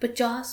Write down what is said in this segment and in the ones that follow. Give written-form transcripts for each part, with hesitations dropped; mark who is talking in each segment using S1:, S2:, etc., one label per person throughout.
S1: 50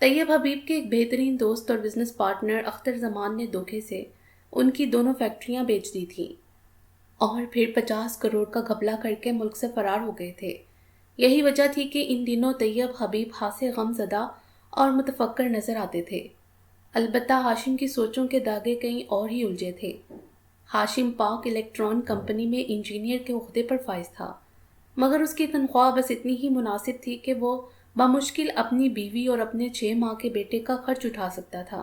S1: طیب حبیب کے ایک بہترین دوست اور بزنس پارٹنر اختر زمان نے دھوکے سے ان کی دونوں فیکٹریاں بیچ دی تھیں اور پھر 50 کروڑ کا گھپلا کر کے ملک سے فرار ہو گئے تھے۔ یہی وجہ تھی کہ ان دنوں طیب حبیب خاصے غم زدہ اور متفکر نظر آتے تھے۔ البتہ ہاشم کی سوچوں کے دھاگے کہیں اور ہی الجھے تھے۔ ہاشم پاک الیکٹران کمپنی میں انجینئر کے عہدے پر فائز تھا، مگر اس کی تنخواہ بس اتنی ہی مناسب تھی کہ وہ بمشکل اپنی بیوی اور اپنے 6 ماہ کے بیٹے کا خرچ اٹھا سکتا تھا،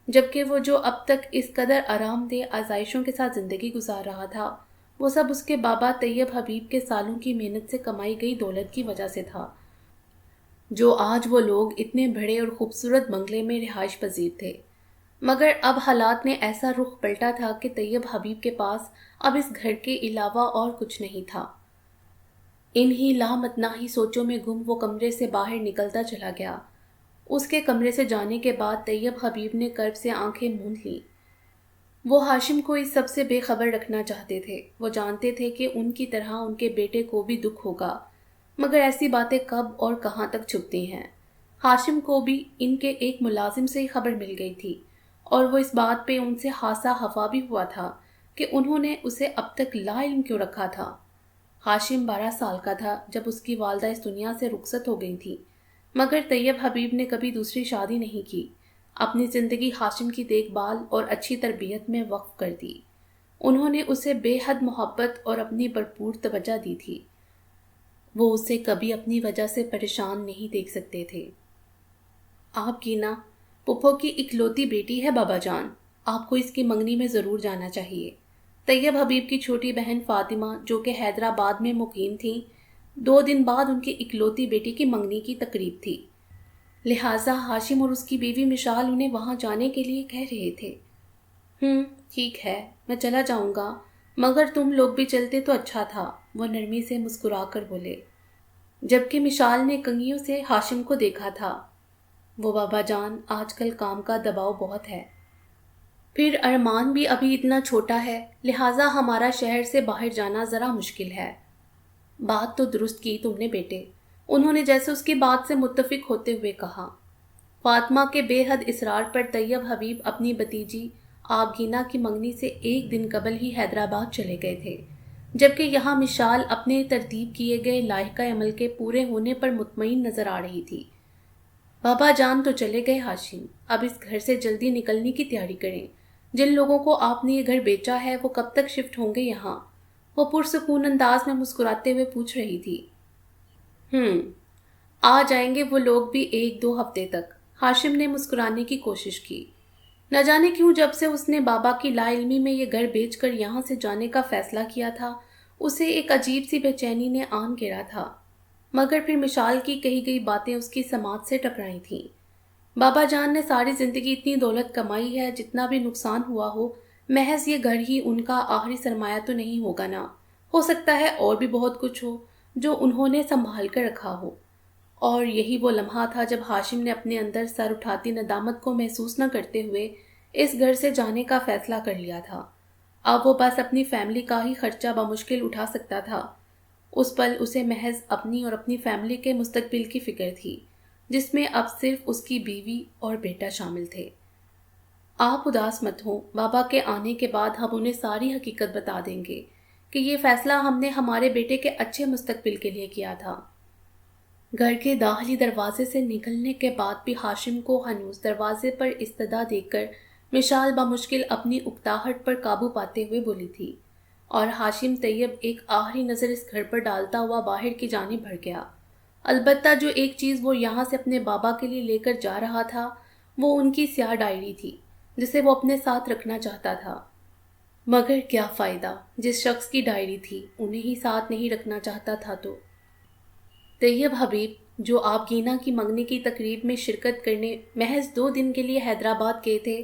S1: جبکہ وہ جو اب تک اس قدر آرام دہ آزائشوں کے ساتھ زندگی گزار رہا تھا، وہ سب اس کے بابا طیب حبیب کے سالوں کی محنت سے کمائی گئی دولت کی وجہ سے تھا، جو آج وہ لوگ اتنے بڑے اور خوبصورت بنگلے میں رہائش پذیر تھے۔ مگر اب حالات نے ایسا رخ پلٹا تھا کہ طیب حبیب کے پاس اب اس گھر کے علاوہ اور کچھ نہیں تھا۔ انہی لامتناہی سوچوں میں گم وہ کمرے سے باہر نکلتا چلا گیا۔ اس کے کمرے سے جانے کے بعد طیب حبیب نے کرب سے آنکھیں موند لیں۔ وہ ہاشم کو اس سب سے بے خبر رکھنا چاہتے تھے۔ وہ جانتے تھے کہ ان کی طرح ان کے بیٹے کو بھی دکھ ہوگا، مگر ایسی باتیں کب اور کہاں تک چھپتی ہیں۔ ہاشم کو بھی ان کے ایک ملازم سے ہی خبر مل گئی تھی، اور وہ اس بات پہ ان سے ہاسا ہوا بھی ہوا تھا کہ انہوں نے اسے اب تک لا علم کیوں رکھا تھا۔ ہاشم 12 سال کا تھا جب اس کی والدہ اس دنیا سے رخصت ہو گئی تھی، مگر طیب حبیب نے کبھی دوسری شادی نہیں کی۔ اپنی زندگی ہاشم کی دیکھ بھال اور اچھی تربیت میں وقف کر دی۔ انہوں نے اسے بے حد محبت اور اپنی بھرپور توجہ دی تھی۔ وہ اسے کبھی اپنی وجہ سے پریشان نہیں دیکھ سکتے تھے۔ آپ کی نا پپھو کی اکلوتی بیٹی ہے بابا جان، آپ کو اس کی منگنی میں ضرور جانا چاہیے۔ طیب حبیب کی چھوٹی بہن فاطمہ جو کہ حیدرآباد میں مقیم تھیں، 2 دن بعد ان کی اکلوتی بیٹی کی منگنی کی تقریب تھی، لہٰذا ہاشم اور اس کی بیوی مشال انہیں وہاں جانے کے لیے کہہ رہے تھے۔ ٹھیک ہے، میں چلا جاؤں گا، مگر تم لوگ بھی چلتے تو اچھا تھا، وہ نرمی سے مسکرا کر بولے، جبکہ مشال نے کنگھیوں سے ہاشم کو دیکھا تھا۔ وہ بابا جان، آج کل کام کا دباؤ بہت ہے، پھر ارمان بھی ابھی اتنا چھوٹا ہے، لہٰذا ہمارا شہر سے باہر جانا ذرا مشکل ہے۔ بات تو درست کی تم نے بیٹے، انہوں نے جیسے اس کی بات سے متفق ہوتے ہوئے کہا۔ فاطمہ کے بے حد اصرار پر طیب حبیب اپنی بھتیجی آبگینہ کی منگنی سے 1 دن قبل ہی حیدرآباد چلے گئے تھے، جبکہ یہاں مشال اپنے ترتیب کیے گئے لاحقہ عمل کے پورے ہونے پر مطمئن نظر آ رہی تھی۔ بابا جان تو چلے گئے ہاشم، اب اس گھر سے جلدی نکلنے کی تیاری کریں۔ جن لوگوں کو آپ نے یہ گھر بیچا ہے وہ کب تک شفٹ ہوں گے یہاں؟ وہ پرسکون انداز میں مسکراتے ہوئے پوچھ رہی تھی۔ آ جائیں گے وہ لوگ بھی 1-2 ہفتے تک، ہاشم نے مسکرانے کی کوشش کی۔ نہ جانے کیوں جب سے اس نے بابا کی لا علمی میں یہ گھر بیچ کر یہاں سے جانے کا فیصلہ کیا تھا، اسے ایک عجیب سی بے چینی نے آن گھیرا تھا، مگر پھر مشال کی کہی گئی باتیں اس کی سماعت سے ٹکرائی تھیں۔ بابا جان نے ساری زندگی اتنی دولت کمائی ہے، جتنا بھی نقصان ہوا ہو، محض یہ گھر ہی ان کا آخری سرمایہ تو نہیں ہوگا نا؟ ہو سکتا ہے اور بھی بہت کچھ ہو جو انہوں نے سنبھال کر رکھا ہو۔ اور یہی وہ لمحہ تھا جب ہاشم نے اپنے اندر سر اٹھاتی ندامت کو محسوس نہ کرتے ہوئے اس گھر سے جانے کا فیصلہ کر لیا تھا۔ اب وہ بس اپنی فیملی کا ہی خرچہ بمشکل اٹھا سکتا تھا۔ اس پل اسے محض اپنی اور اپنی فیملی کے مستقبل کی فکر تھی، جس میں اب صرف اس کی بیوی اور بیٹا شامل تھے۔ آپ اداس مت ہوں، بابا کے آنے کے بعد ہم انہیں ساری حقیقت بتا دیں گے کہ یہ فیصلہ ہم نے ہمارے بیٹے کے اچھے مستقبل کے لیے کیا تھا۔ گھر کے داخلی دروازے سے نکلنے کے بعد بھی ہاشم کو ہنوز دروازے پر استدعا دیکھ کر مشال بمشکل اپنی اکتاہٹ پر قابو پاتے ہوئے بولی تھی، اور ہاشم طیب ایک آخری نظر اس گھر پر ڈالتا ہوا باہر کی جانب بڑھ گیا۔ البتہ جو ایک چیز وہ یہاں سے اپنے بابا کے لیے لے کر جا رہا تھا، وہ ان کی سیاہ ڈائری تھی، جسے وہ اپنے ساتھ رکھنا چاہتا تھا۔ مگر کیا فائدہ، جس شخص کی ڈائری تھی انہیں ہی ساتھ نہیں رکھنا چاہتا تھا تو۔ طیب حبیب جو آبگینہ کی منگنی کی تقریب میں شرکت کرنے محض 2 دن کے لیے حیدرآباد گئے تھے،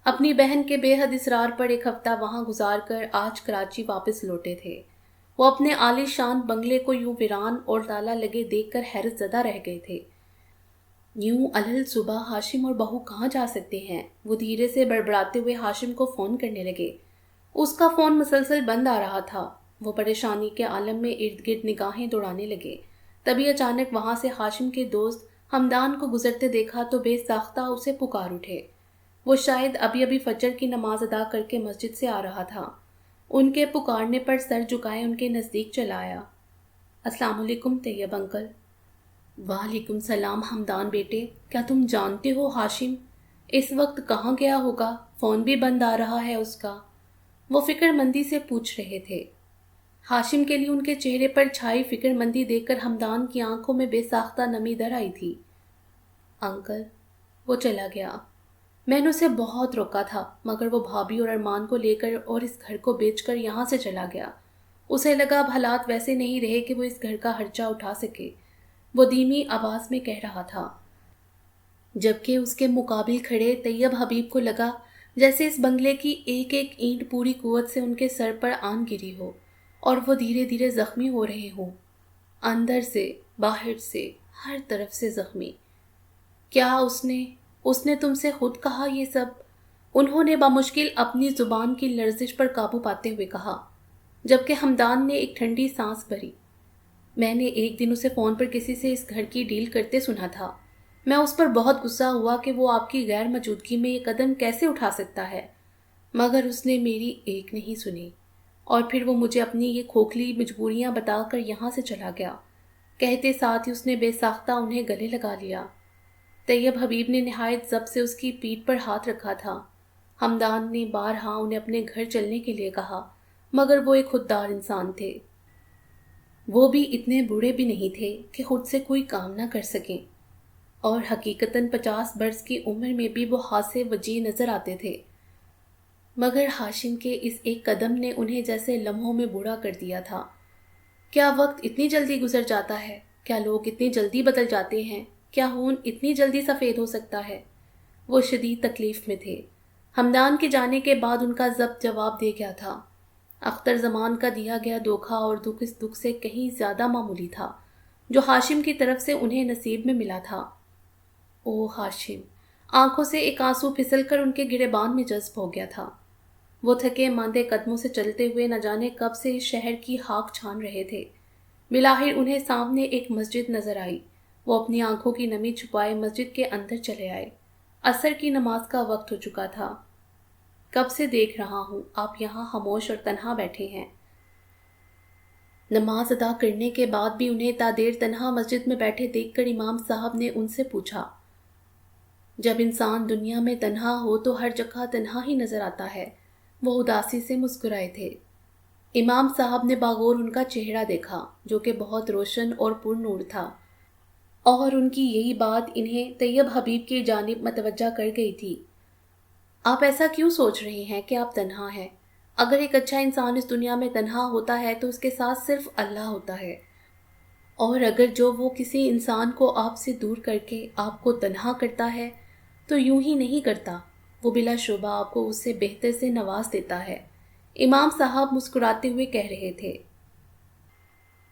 S1: اپنی بہن کے بے حد اصرار پر 1 ہفتہ وہاں گزار کر آج کراچی واپس لوٹے تھے۔ وہ اپنے عالی شان بنگلے کو یوں ویران اور تالا لگے دیکھ کر حیرت زدہ رہ گئے تھے۔ یوں الہل صبح ہاشم اور بہو کہاں جا سکتے ہیں؟ وہ دھیرے سے بڑبڑاتے ہوئے ہاشم کو فون کرنے لگے۔ اس کا فون مسلسل بند آ رہا تھا۔ وہ پریشانی کے عالم میں ارد گرد نگاہیں دوڑانے لگے۔ تبھی اچانک وہاں سے ہاشم کے دوست ہمدان کو گزرتے دیکھا تو بے ساختہ اسے پکار اٹھے۔ وہ شاید ابھی ابھی فجر کی نماز ادا کر کے مسجد سے آ رہا تھا۔ ان کے پکارنے پر سر جھکائے ان کے نزدیک چلا آیا۔ السلام علیکم طیب انکل۔ وعلیکم السلام حمدان بیٹے، کیا تم جانتے ہو ہاشم اس وقت کہاں گیا ہوگا؟ فون بھی بند آ رہا ہے اس کا، وہ فکر مندی سے پوچھ رہے تھے۔ ہاشم کے لیے ان کے چہرے پر چھائی فکر مندی دیکھ کر حمدان کی آنکھوں میں بے ساختہ نمی در آئی تھی۔ انکل، وہ چلا گیا۔ میں نے اسے بہت روکا تھا، مگر وہ بھابھی اور ارمان کو لے کر اور اس گھر کو بیچ کر یہاں سے چلا گیا۔ اسے لگا اب حالات ویسے نہیں رہے کہ وہ اس گھر کا خرچہ اٹھا سکے، وہ دھیمی آواز میں کہہ رہا تھا، جبکہ اس کے مقابل کھڑے طیب حبیب کو لگا جیسے اس بنگلے کی ایک ایک اینٹ پوری قوت سے ان کے سر پر آن گری ہو اور وہ دھیرے دھیرے زخمی ہو رہے ہوں، اندر سے باہر سے ہر طرف سے زخمی۔ کیا اس نے تم سے خود کہا یہ سب؟ انہوں نے بامشکل اپنی زبان کی لرزش پر قابو پاتے ہوئے کہا، جبکہ حمدان نے ایک ٹھنڈی سانس بھری۔ میں نے ایک دن اسے فون پر کسی سے اس گھر کی ڈیل کرتے سنا تھا۔ میں اس پر بہت غصہ ہوا کہ وہ آپ کی غیر موجودگی میں یہ قدم کیسے اٹھا سکتا ہے، مگر اس نے میری ایک نہیں سنی، اور پھر وہ مجھے اپنی یہ کھوکھلی مجبوریاں بتا کر یہاں سے چلا گیا۔ کہتے ساتھ ہی اس نے بے ساختہ انہیں گلے لگا لیا۔ طیب حبیب نے نہایت ضبط سے اس کی پیٹھ پر ہاتھ رکھا تھا۔ حمدان نے بارہا انہیں اپنے گھر چلنے کے لیے کہا، مگر وہ ایک خوددار انسان تھے۔ وہ بھی اتنے بوڑھے بھی نہیں تھے کہ خود سے کوئی کام نہ کر سکیں، اور حقیقتاً 50 برس کی عمر میں بھی وہ خاصے وجیح نظر آتے تھے، مگر ہاشم کے اس ایک قدم نے انہیں جیسے لمحوں میں بوڑھا کر دیا تھا۔ کیا وقت اتنی جلدی گزر جاتا ہے؟ کیا لوگ اتنی جلدی بدل جاتے ہیں؟ کیا خون اتنی جلدی سفید ہو سکتا ہے؟ وہ شدید تکلیف میں تھے۔ حمدان کے جانے کے بعد ان کا ضبط جواب دے گیا تھا۔ اختر زمان کا دیا گیا دھوکہ اور دکھ اس دکھ سے کہیں زیادہ معمولی تھا جو ہاشم کی طرف سے انہیں نصیب میں ملا تھا۔ او ہاشم! آنکھوں سے ایک آنسو پھسل کر ان کے گریبان میں جذب ہو گیا تھا۔ وہ تھکے ماندے قدموں سے چلتے ہوئے نہ جانے کب سے اس شہر کی خاک چھان رہے تھے۔ بلاخر انہیں سامنے ایک مسجد نظر آئی۔ وہ اپنی آنکھوں کی نمی چھپائے مسجد کے اندر چلے آئے۔ عصر کی نماز کا وقت ہو چکا تھا۔ کب سے دیکھ رہا ہوں آپ یہاں خاموش اور تنہا بیٹھے ہیں۔ نماز ادا کرنے کے بعد بھی انہیں تا دیر تنہا مسجد میں بیٹھے دیکھ کر امام صاحب نے ان سے پوچھا، جب انسان دنیا میں تنہا ہو تو ہر جگہ تنہا ہی نظر آتا ہے۔ وہ اداسی سے مسکرائے تھے۔ امام صاحب نے باغور ان کا چہرہ دیکھا جو کہ بہت روشن اور پر نور تھا، اور ان کی یہی بات انہیں طیب حبیب کی جانب متوجہ کر گئی تھی۔ آپ ایسا کیوں سوچ رہے ہیں کہ آپ تنہا ہیں؟ اگر ایک اچھا انسان اس دنیا میں تنہا ہوتا ہے تو اس کے ساتھ صرف اللہ ہوتا ہے، اور اگر جو وہ کسی انسان کو آپ سے دور کر کے آپ کو تنہا کرتا ہے تو یوں ہی نہیں کرتا، وہ بلا شبہ آپ کو اس سے بہتر سے نواز دیتا ہے۔ امام صاحب مسکراتے ہوئے کہہ رہے تھے۔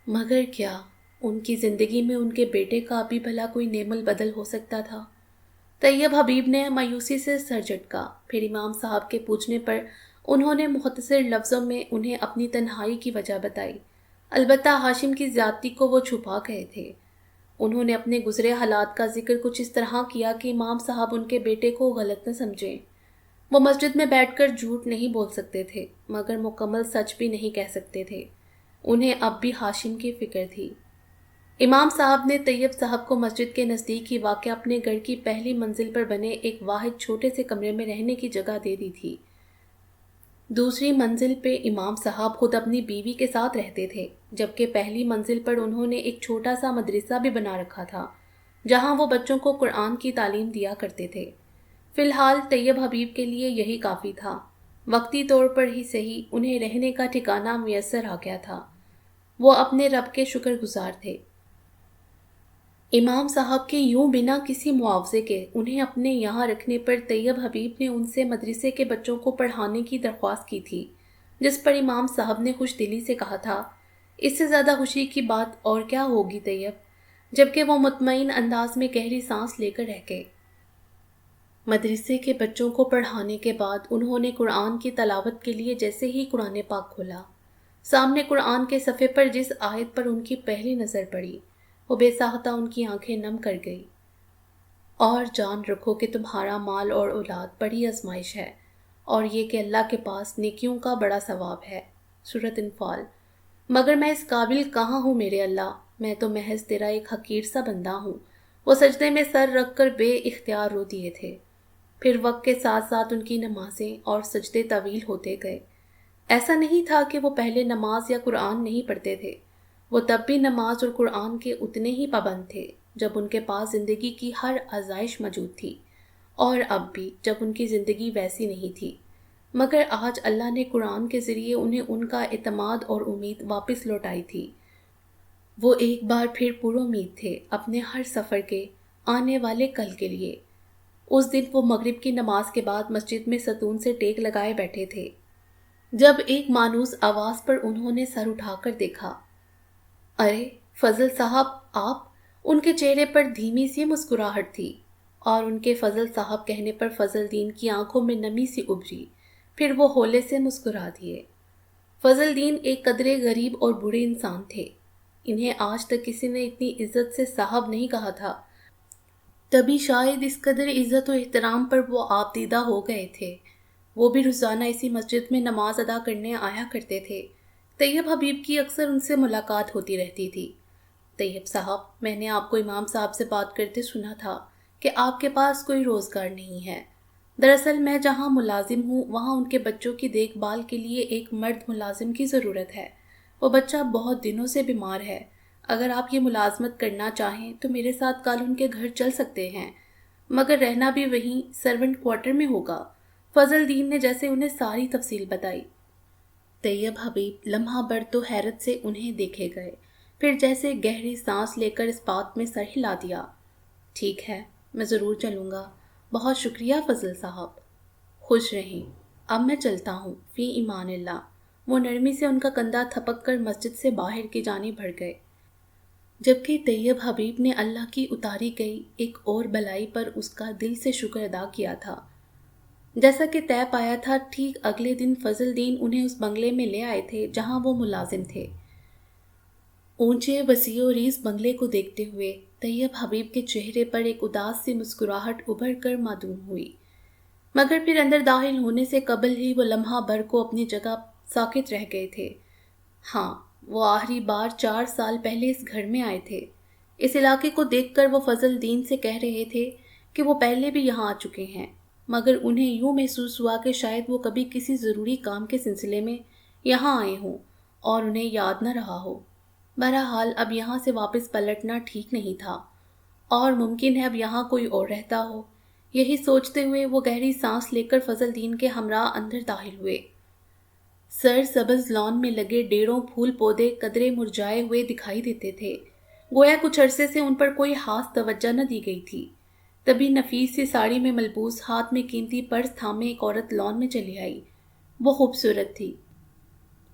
S1: مگر کیا ان کی زندگی میں ان کے بیٹے کا بھی بھلا کوئی نعم البدل ہو سکتا تھا؟ طیب حبیب نے مایوسی سے سر جھٹکا۔ پھر امام صاحب کے پوچھنے پر انہوں نے مختصر لفظوں میں انہیں اپنی تنہائی کی وجہ بتائی۔ البتہ ہاشم کی زیادتی کو وہ چھپا گئے تھے۔ انہوں نے اپنے گزرے حالات کا ذکر کچھ اس طرح کیا کہ امام صاحب ان کے بیٹے کو غلط نہ سمجھیں۔ وہ مسجد میں بیٹھ کر جھوٹ نہیں بول سکتے تھے، مگر مکمل سچ بھی نہیں کہہ سکتے تھے۔ انہیں اب بھی ہاشم کی فکر تھی۔ امام صاحب نے طیب صاحب کو مسجد کے نزدیک ہی واقع اپنے گھر کی پہلی منزل پر بنے ایک واحد چھوٹے سے کمرے میں رہنے کی جگہ دے دی تھی۔ دوسری منزل پہ امام صاحب خود اپنی بیوی کے ساتھ رہتے تھے، جبکہ پہلی منزل پر انہوں نے ایک چھوٹا سا مدرسہ بھی بنا رکھا تھا جہاں وہ بچوں کو قرآن کی تعلیم دیا کرتے تھے۔ فی الحال طیب حبیب کے لیے یہی کافی تھا۔ وقتی طور پر ہی صحیح انہیں رہنے کا ٹھکانہ میسر آ گیا تھا۔ وہ اپنے رب کے شکر گزار تھے۔ امام صاحب کے یوں بنا کسی معاوضے کے انہیں اپنے یہاں رکھنے پر طیب حبیب نے ان سے مدرسے کے بچوں کو پڑھانے کی درخواست کی تھی، جس پر امام صاحب نے خوش دلی سے کہا تھا، اس سے زیادہ خوشی کی بات اور کیا ہوگی طیب، جبکہ وہ مطمئن انداز میں گہری سانس لے کر رہ گئے۔ مدرسے کے بچوں کو پڑھانے کے بعد انہوں نے قرآن کی تلاوت کے لیے جیسے ہی قرآن پاک کھولا، سامنے قرآن کے صفحے پر جس آیت پر ان کی پہلی نظر پڑی وہ بے ساختہ ان کی آنکھیں نم کر گئی۔ اور جان رکھو کہ تمہارا مال اور اولاد بڑی آزمائش ہے، اور یہ کہ اللہ کے پاس نیکیوں کا بڑا ثواب ہے۔ سورۃ انفال۔ مگر میں اس قابل کہاں ہوں میرے اللہ، میں تو محض تیرا ایک حقیر سا بندہ ہوں۔ وہ سجدے میں سر رکھ کر بے اختیار رو دیے تھے۔ پھر وقت کے ساتھ ساتھ ان کی نمازیں اور سجدے طویل ہوتے گئے۔ ایسا نہیں تھا کہ وہ پہلے نماز یا قرآن نہیں پڑھتے تھے، وہ تب بھی نماز اور قرآن کے اتنے ہی پابند تھے جب ان کے پاس زندگی کی ہر آزائش موجود تھی، اور اب بھی جب ان کی زندگی ویسی نہیں تھی۔ مگر آج اللہ نے قرآن کے ذریعے انہیں ان کا اعتماد اور امید واپس لوٹائی تھی۔ وہ ایک بار پھر پر امید تھے اپنے ہر سفر کے آنے والے کل کے لیے۔ اس دن وہ مغرب کی نماز کے بعد مسجد میں ستون سے ٹیک لگائے بیٹھے تھے جب ایک مانوس آواز پر انہوں نے سر اٹھا کر دیکھا۔ ارے فضل صاحب، آپ! ان کے چہرے پر دھیمی سی مسکراہٹ تھی، اور ان کے فضل صاحب کہنے پر فضل دین کی آنکھوں میں نمی سی ابھری، پھر وہ ہولے سے مسکرا دیے۔ فضل دین ایک قدرے غریب اور بوڑھے انسان تھے، انہیں آج تک کسی نے اتنی عزت سے صاحب نہیں کہا تھا، تبھی شاید اس قدر عزت و احترام پر وہ آبدیدہ ہو گئے تھے۔ وہ بھی روزانہ اسی مسجد میں نماز ادا کرنے آیا کرتے تھے۔ طیب حبیب کی اکثر ان سے ملاقات ہوتی رہتی تھی۔ طیب صاحب، میں نے آپ کو امام صاحب سے بات کرتے سنا تھا کہ آپ کے پاس کوئی روزگار نہیں ہے۔ دراصل میں جہاں ملازم ہوں وہاں ان کے بچوں کی دیکھ بھال کے لیے ایک مرد ملازم کی ضرورت ہے۔ وہ بچہ بہت دنوں سے بیمار ہے۔ اگر آپ یہ ملازمت کرنا چاہیں تو میرے ساتھ کل ان کے گھر چل سکتے ہیں، مگر رہنا بھی وہیں سرونٹ کوارٹر میں ہوگا۔ فضل دین نے جیسے انہیں ساری تفصیل بتائی۔ طیب حبیب لمحہ بھر تو حیرت سے انہیں دیکھے گئے، پھر جیسے گہری سانس لے کر اس بات میں سر ہلا دیا۔ ٹھیک ہے، میں ضرور چلوں گا۔ بہت شکریہ فضل صاحب۔ خوش رہیں۔ اب میں چلتا ہوں، فی امان اللہ۔ وہ نرمی سے ان کا کندھا تھپک کر مسجد سے باہر کی جانب بڑھ گئے، جبکہ طیب حبیب نے اللہ کی اتاری گئی ایک اور بلائی پر اس کا دل سے شکر ادا کیا تھا۔ جیسا کہ طے پایا تھا، ٹھیک اگلے دن فضل دین انہیں اس بنگلے میں لے آئے تھے جہاں وہ ملازم تھے۔ اونچے وسیع و ریز بنگلے کو دیکھتے ہوئے طیب حبیب کے چہرے پر ایک اداس سی مسکراہٹ ابھر کر معدوم ہوئی، مگر پھر اندر داخل ہونے سے قبل ہی وہ لمحہ بھر کو اپنی جگہ ساکت رہ گئے تھے۔ ہاں، وہ آخری بار 4 سال پہلے اس گھر میں آئے تھے۔ اس علاقے کو دیکھ کر وہ فضل دین سے کہہ رہے تھے کہ وہ پہلے بھی یہاں آ چکے ہیں، مگر انہیں یوں محسوس ہوا کہ شاید وہ کبھی کسی ضروری کام کے سلسلے میں یہاں آئے ہوں اور انہیں یاد نہ رہا ہو۔ بہرحال اب یہاں سے واپس پلٹنا ٹھیک نہیں تھا، اور ممکن ہے اب یہاں کوئی اور رہتا ہو۔ یہی سوچتے ہوئے وہ گہری سانس لے کر فضل دین کے ہمراہ اندر داخل ہوئے۔ سر سبز لان میں لگے ڈیروں پھول پودے قدرے مرجھائے ہوئے دکھائی دیتے تھے، گویا کچھ عرصے سے ان پر کوئی خاص توجہ نہ دی گئی تھی۔ تبھی نفیس سی ساڑی میں ملبوس، ہاتھ میں قیمتی پرس تھامے ایک عورت لان میں چلی آئی۔ وہ خوبصورت تھی،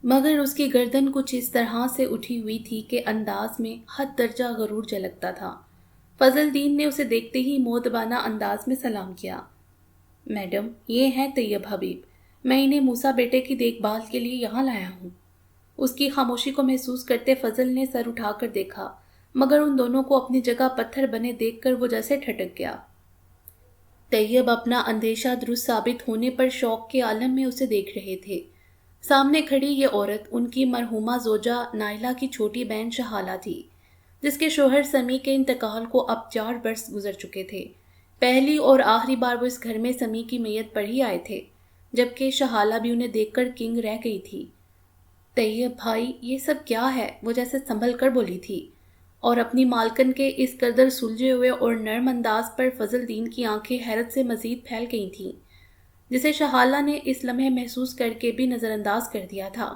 S1: مگر اس کی گردن کچھ اس طرح سے اٹھی ہوئی تھی کہ انداز میں حد درجہ غرور جھلکتا تھا۔ فضل دین نے اسے دیکھتے ہی مؤدبانہ انداز میں سلام کیا۔ میڈم، یہ ہیں طیب حبیب، میں انہیں موسیٰ بیٹے کی دیکھ بھال کے لیے یہاں لایا ہوں۔ اس کی خاموشی کو محسوس کرتے فضل نے سر اٹھا کر دیکھا، مگر ان دونوں کو اپنی جگہ پتھر بنے دیکھ کر وہ جیسے ٹھٹک گیا۔ طیب اپنا اندیشہ درست ثابت ہونے پر شوق کے عالم میں اسے دیکھ رہے تھے۔ سامنے کھڑی یہ عورت ان کی مرحومہ زوجہ نائلہ کی چھوٹی بہن شہالہ تھی، جس کے شوہر سمیع کے انتقال کو اب 4 برس گزر چکے تھے۔ پہلی اور آخری بار وہ اس گھر میں سمیع کی میت پر ہی آئے تھے، جبکہ شہالہ بھی انہیں دیکھ کر کنگ رہ گئی تھی۔ طیب بھائی، یہ سب کیا ہے؟ وہ جیسے سنبھل کر بولی تھی، اور اپنی مالکن کے اس قدر سلجھے ہوئے اور نرم انداز پر فضل دین کی آنکھیں حیرت سے مزید پھیل گئی تھیں، جسے شہالہ نے اس لمحے محسوس کر کے بھی نظر انداز کر دیا تھا۔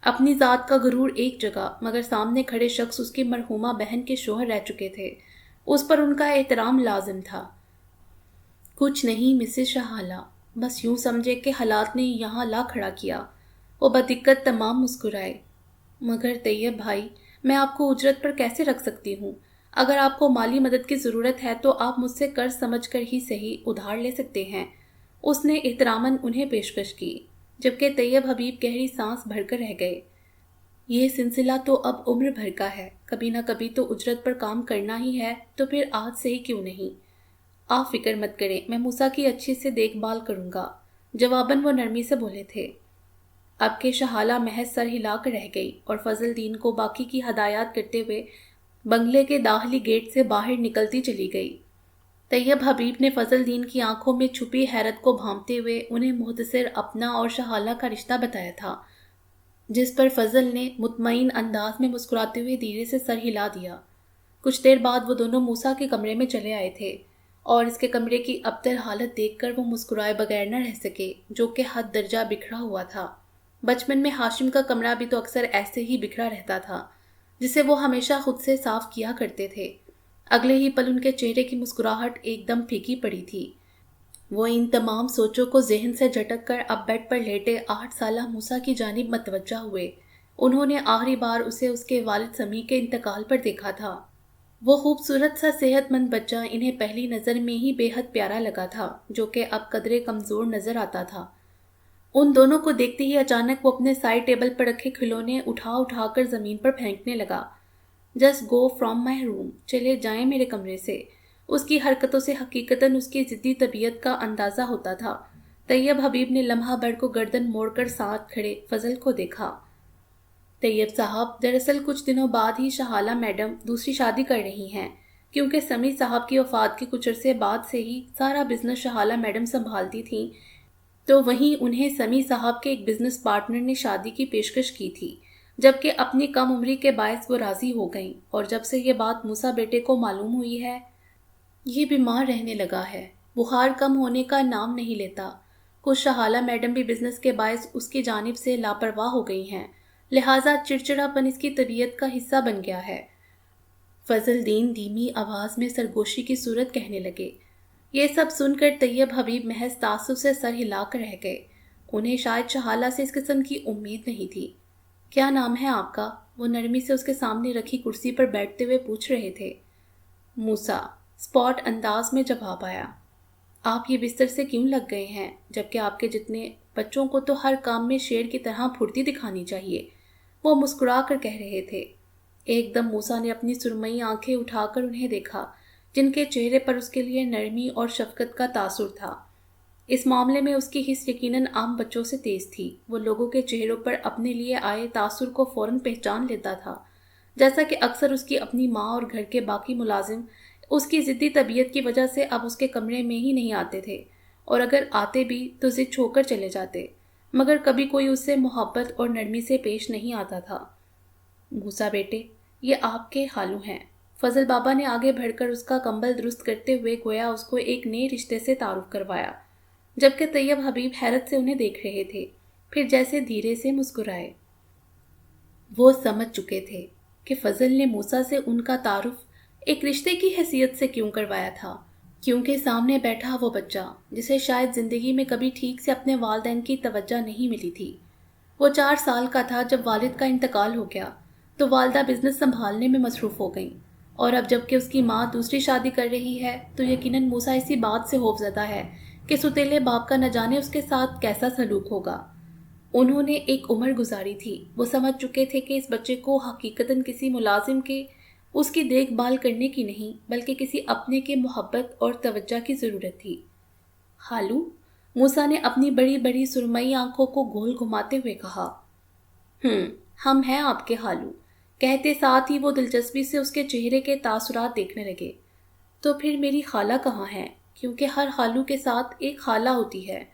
S1: اپنی ذات کا غرور ایک جگہ، مگر سامنے کھڑے شخص اس کی مرحومہ بہن کے شوہر رہ چکے تھے، اس پر ان کا احترام لازم تھا۔ کچھ نہیں مسز شہالہ، بس یوں سمجھے کہ حالات نے یہاں لا کھڑا کیا۔ وہ بدقت تمام مسکرائے۔ مگر طیب بھائی، میں آپ کو اجرت پر کیسے رکھ سکتی ہوں؟ اگر آپ کو مالی مدد کی ضرورت ہے تو آپ مجھ سے قرض سمجھ کر ہی صحیح ادھار لے سکتے ہیں۔ اس نے احتراماً انہیں پیشکش کی، جبکہ طیب حبیب گہری سانس بھر کر رہ گئے۔ یہ سلسلہ تو اب عمر بھر کا ہے، کبھی نہ کبھی تو اجرت پر کام کرنا ہی ہے، تو پھر آج سے ہی کیوں نہیں؟ آپ فکر مت کریں، میں موسیٰ کی اچھے سے دیکھ بھال کروں گا، جواباً وہ نرمی سے بولے تھے۔ اب کہ شہالہ محض سر ہلا کر رہ گئی اور فضل دین کو باقی کی ہدایات کرتے ہوئے بنگلے کے داخلی گیٹ سے باہر نکلتی چلی گئی۔ طیب حبیب نے فضل دین کی آنکھوں میں چھپی حیرت کو بھانپتے ہوئے انہیں مختصر اپنا اور شہالہ کا رشتہ بتایا تھا، جس پر فضل نے مطمئن انداز میں مسکراتے ہوئے دھیرے سے سر ہلا دیا۔ کچھ دیر بعد وہ دونوں موسیٰ کے کمرے میں چلے آئے تھے اور اس کے کمرے کی ابتر حالت دیکھ کر وہ مسکرائے بغیر نہ رہ سکے، جو کہ حد درجہ بکھرا ہوا تھا۔ بچپن میں ہاشم کا کمرہ بھی تو اکثر ایسے ہی بکھرا رہتا تھا، جسے وہ ہمیشہ خود سے صاف کیا کرتے تھے۔ اگلے ہی پل ان کے چہرے کی مسکراہٹ ایک دم پھیکی پڑی تھی۔ وہ ان تمام سوچوں کو ذہن سے جھٹک کر اب بیڈ پر لیٹے 8 سالہ موسیٰ کی جانب متوجہ ہوئے۔ انہوں نے آخری بار اسے اس کے والد سمیع کے انتقال پر دیکھا تھا۔ وہ خوبصورت سا صحت مند بچہ انہیں پہلی نظر میں ہی بے حد پیارا لگا تھا، جو کہ اب قدرے کمزور نظر آتا تھا۔ ان دونوں کو دیکھتے ہی اچانک وہ اپنے سائڈ ٹیبل پر رکھے کھلونے اٹھا کر زمین پر پھینکنے لگا۔ جسٹ گو فرام مائی روم، چلے جائیں میرے کمرے سے۔ اس کی حرکتوں سے حقیقتاً اس کی ضدی طبیعت کا اندازہ ہوتا تھا۔ طیب حبیب نے لمحہ بھر کو گردن موڑ کر ساتھ کھڑے فضل کو دیکھا۔ طیب صاحب، دراصل کچھ دنوں بعد ہی شہالہ میڈم دوسری شادی کر رہی ہیں، کیونکہ سمیع صاحب کی وفات کے کچھ عرصے بعد سے ہی سارا بزنس شہالہ میڈم سنبھالتی تھیں، تو وہیں انہیں سمیع صاحب کے ایک بزنس پارٹنر نے شادی کی پیشکش کی تھی، جبکہ اپنی کم عمری کے باعث وہ راضی ہو گئیں، اور جب سے یہ بات موسیٰ بیٹے کو معلوم ہوئی ہے، یہ بیمار رہنے لگا ہے، بخار کم ہونے کا نام نہیں لیتا۔ کچھ شہالہ میڈم بھی بزنس کے باعث اس کی جانب سے لاپرواہ ہو گئی ہیں، لہٰذا چڑچڑا پن اس کی طبیعت کا حصہ بن گیا ہے۔ فضل دین دھیمی آواز میں سرگوشی کی صورت کہنے لگے۔ یہ سب سن کر طیب حبیب محض تعصب سے سر ہلا کر رہ گئے۔ انہیں شاید شہالہ سے اس قسم کی امید نہیں تھی۔ کیا نام ہے آپ کا؟ وہ نرمی سے اس کے سامنے رکھی کرسی پر بیٹھتے ہوئے پوچھ رہے تھے۔ موسیٰ، اسپاٹ انداز میں جواب آیا۔ آپ یہ بستر سے کیوں لگ گئے ہیں، جبکہ آپ کے جتنے بچوں کو تو ہر کام میں شیر کی طرح پھرتی دکھانی چاہیے، وہ مسکرا کر کہہ رہے تھے۔ ایک دم موسیٰ نے اپنی سرمئی آنکھیں اٹھا کر انہیں دیکھا، جن کے چہرے پر اس کے لیے نرمی اور شفقت کا تاثر تھا۔ اس معاملے میں اس کی حس یقیناً عام بچوں سے تیز تھی۔ وہ لوگوں کے چہروں پر اپنے لیے آئے تاثر کو فوراً پہچان لیتا تھا، جیسا کہ اکثر اس کی اپنی ماں اور گھر کے باقی ملازم اس کی ضدی طبیعت کی وجہ سے اب اس کے کمرے میں ہی نہیں آتے تھے، اور اگر آتے بھی تو ضد چھوڑ کر چلے جاتے، مگر کبھی کوئی اس سے محبت اور نرمی سے پیش نہیں آتا تھا۔ موسیٰ بیٹے، یہ آپ کے خالو ہیں۔ فضل بابا نے آگے بڑھ کر اس کا کمبل درست کرتے ہوئے گویا اس کو ایک نئے رشتے سے تعارف کروایا، جبکہ طیب حبیب حیرت سے انہیں دیکھ رہے تھے، پھر جیسے دھیرے سے مسکرائے۔ وہ سمجھ چکے تھے کہ فضل نے موسیٰ سے ان کا تعارف ایک رشتے کی حیثیت سے کیوں کروایا تھا، کیونکہ سامنے بیٹھا وہ بچہ جسے شاید زندگی میں کبھی ٹھیک سے اپنے والدین کی توجہ نہیں ملی تھی۔ وہ 4 سال کا تھا جب والد کا انتقال ہو گیا، تو والدہ بزنس سنبھالنے میں مصروف ہو گئیں، اور اب جب کہ اس کی ماں دوسری شادی کر رہی ہے تو یقیناً موسیٰ اسی بات سے خوفزدہ ہے کہ ستیلے باپ کا نہ جانے اس کے ساتھ کیسا سلوک ہوگا۔ انہوں نے ایک عمر گزاری تھی، وہ سمجھ چکے تھے کہ اس بچے کو حقیقتاً کسی ملازم کے اس کی دیکھ بھال کرنے کی نہیں بلکہ کسی اپنے کے محبت اور توجہ کی ضرورت تھی۔ خالو، موسیٰ نے اپنی بڑی بڑی سرمئی آنکھوں کو گول گھماتے ہوئے کہا۔ ہم ہیں آپ کے خالو، کہتے ساتھ ہی وہ دلچسپی سے اس کے چہرے کے تاثرات دیکھنے لگے۔ تو پھر میری خالہ کہاں ہے؟ کیونکہ ہر خالو کے ساتھ ایک خالہ ہوتی ہے،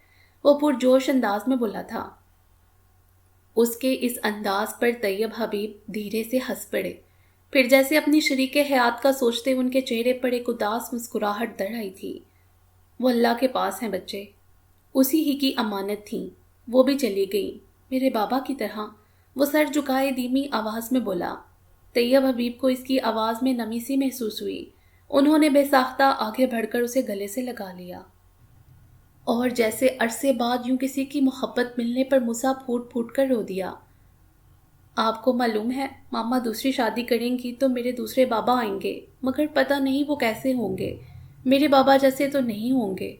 S1: وہ پرجوش انداز میں بولا تھا۔ اس کے اس انداز پر طیب حبیب دھیرے سے ہنس پڑے، پھر جیسے اپنی شریک حیات کا سوچتے ان کے چہرے پر ایک اداس مسکراہٹ در آئی تھی۔ وہ اللہ کے پاس ہیں بچے، اسی ہی کی امانت تھیں، وہ بھی چلی گئی میرے بابا کی طرح، وہ سر جھکائے دھیمی آواز میں بولا۔ طیب حبیب کو اس کی آواز میں نمی سی محسوس ہوئی۔ انہوں نے بے ساختہ آگے بڑھ کر اسے گلے سے لگا لیا، اور جیسے عرصے بعد یوں کسی کی محبت ملنے پر موسیٰ پھوٹ پھوٹ کر رو دیا۔ آپ کو معلوم ہے ماما دوسری شادی کریں گی تو میرے دوسرے بابا آئیں گے، مگر پتہ نہیں وہ کیسے ہوں گے، میرے بابا جیسے تو نہیں ہوں گے۔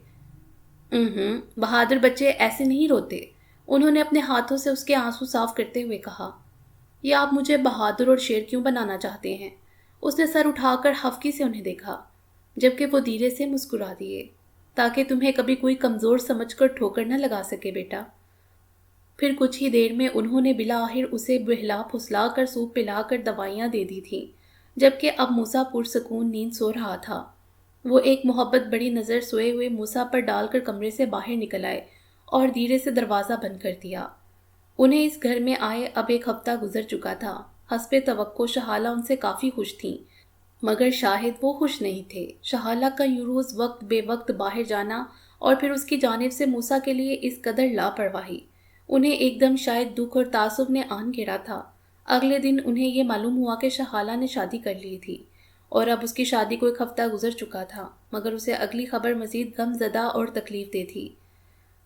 S1: بہادر بچے ایسے نہیں روتے، انہوں نے اپنے ہاتھوں سے اس کے آنسو صاف کرتے ہوئے کہا۔ یہ آپ مجھے بہادر اور شیر کیوں بنانا چاہتے ہیں؟ اس نے سر اٹھا کر خفگی سے انہیں دیکھا۔ جبکہ وہ دھیرے سے مسکرا دیے، تاکہ تمہیں کبھی کوئی کمزور سمجھ کر ٹھوکر نہ لگا سکے بیٹا۔ پھر کچھ ہی دیر میں انہوں نے بالآخر اسے بہلا پھسلا کر سوپ پلا کر دوائیاں دے دی تھیں، جبکہ اب موسیٰ پرسکون نیند سو رہا تھا۔ وہ ایک محبت بڑی نظر سوئے ہوئے موسیٰ پر ڈال کر کمرے سے باہر نکل آئے اور دھیرے سے دروازہ بند کر دیا۔ انہیں اس گھر میں آئے اب ایک ہفتہ گزر چکا تھا۔ حسب توقع شہالہ ان سے کافی خوش تھیں، مگر شاہد وہ خوش نہیں تھے۔ شہالہ کا یوں روز وقت بے وقت باہر جانا اور پھر اس کی جانب سے موسیٰ کے لیے اس قدر لاپرواہی، انہیں ایک دم شاید دکھ اور تعصب نے آن گھیرا تھا۔ اگلے دن انہیں یہ معلوم ہوا کہ شہالہ نے شادی کر لی تھی، اور اب اس کی شادی کو ایک ہفتہ گزر چکا تھا، مگر اسے اگلی خبر مزید غم زدہ اور تکلیف دہ تھی۔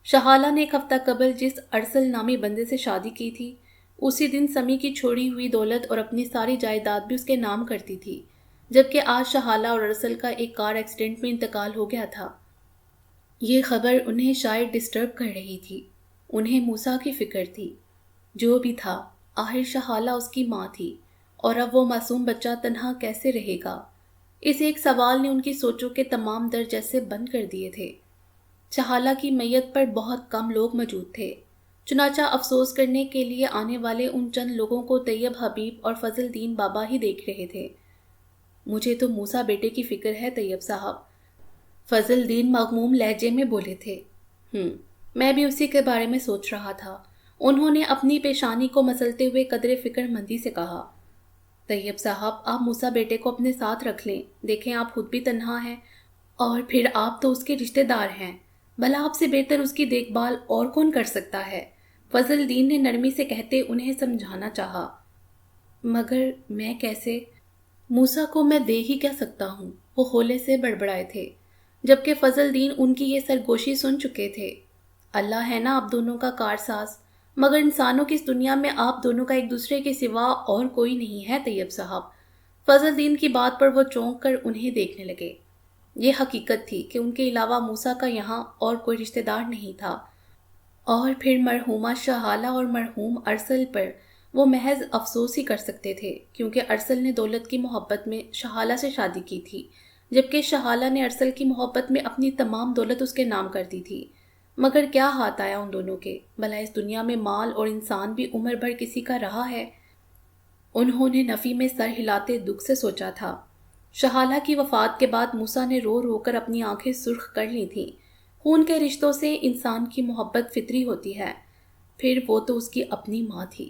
S1: شہالہ نے ایک ہفتہ قبل جس ارسل نامی بندے سے شادی کی تھی، اسی دن سمی کی چھوڑی ہوئی دولت اور اپنی ساری جائیداد بھی اس کے نام کرتی تھی، جبکہ آج شہالہ اور ارسل کا ایک کار ایکسیڈنٹ میں انتقال ہو گیا تھا۔ یہ خبر انہیں شاید ڈسٹرب کر رہی تھی۔ انہیں موسیٰ کی فکر تھی۔ جو بھی تھا، آخر شہالہ اس کی ماں تھی، اور اب وہ معصوم بچہ تنہا کیسے رہے گا؟ اس ایک سوال نے ان کی سوچوں کے تمام در جیسے بند کر دیے تھے۔ شہالہ کی میت پر بہت کم لوگ موجود تھے، چنانچہ افسوس کرنے کے لیے آنے والے ان چند لوگوں کو طیب حبیب اور فضل دین بابا ہی دیکھ رہے تھے۔ مجھے تو موسیٰ بیٹے کی فکر ہے طیب صاحب، فضل دین مغموم لہجے میں بولے تھے۔ میں بھی اسی کے بارے میں سوچ رہا تھا، انہوں نے اپنی پیشانی کو مسلتے ہوئے قدرے فکر مندی سے کہا۔ طیب صاحب، آپ موسیٰ بیٹے کو اپنے ساتھ رکھ لیں، دیکھیں آپ خود بھی تنہا ہیں، اور پھر آپ تو اس کے رشتہ دار ہیں، بھلا آپ سے بہتر اس کی دیکھ بھال اور کون کر سکتا ہے؟ فضل دین نے نرمی سے کہتے انہیں سمجھانا چاہا۔ مگر میں کیسے؟ موسیٰ کو میں دے ہی کیا سکتا ہوں؟ وہ ہولے سے بڑبڑائے تھے، جبکہ فضل دین ان کی یہ سرگوشی سن چکے تھے۔ اللہ ہے نا آپ دونوں کا کارساز، مگر انسانوں کی اس دنیا میں آپ دونوں کا ایک دوسرے کے سوا اور کوئی نہیں ہے طیب صاحب۔ فضل دین کی بات پر وہ چونک کر انہیں دیکھنے لگے۔ یہ حقیقت تھی کہ ان کے علاوہ موسیٰ کا یہاں اور کوئی رشتہ دار نہیں تھا، اور پھر مرحومہ شہالہ اور مرحوم ارسل پر وہ محض افسوس ہی کر سکتے تھے، کیونکہ ارسل نے دولت کی محبت میں شہالہ سے شادی کی تھی، جبکہ شہالہ نے ارسل کی محبت میں اپنی تمام دولت اس کے نام کر دی تھی۔ مگر کیا ہاتھ آیا ان دونوں کے؟ بھلا اس دنیا میں مال اور انسان بھی عمر بھر کسی کا رہا ہے؟ انہوں نے نفی میں سر ہلاتے دکھ سے سوچا تھا۔ شہالہ کی وفات کے بعد موسیٰ نے رو رو کر اپنی آنکھیں سرخ کر لی تھیں۔ خون کے رشتوں سے انسان کی محبت فطری ہوتی ہے، پھر وہ تو اس کی اپنی ماں تھی۔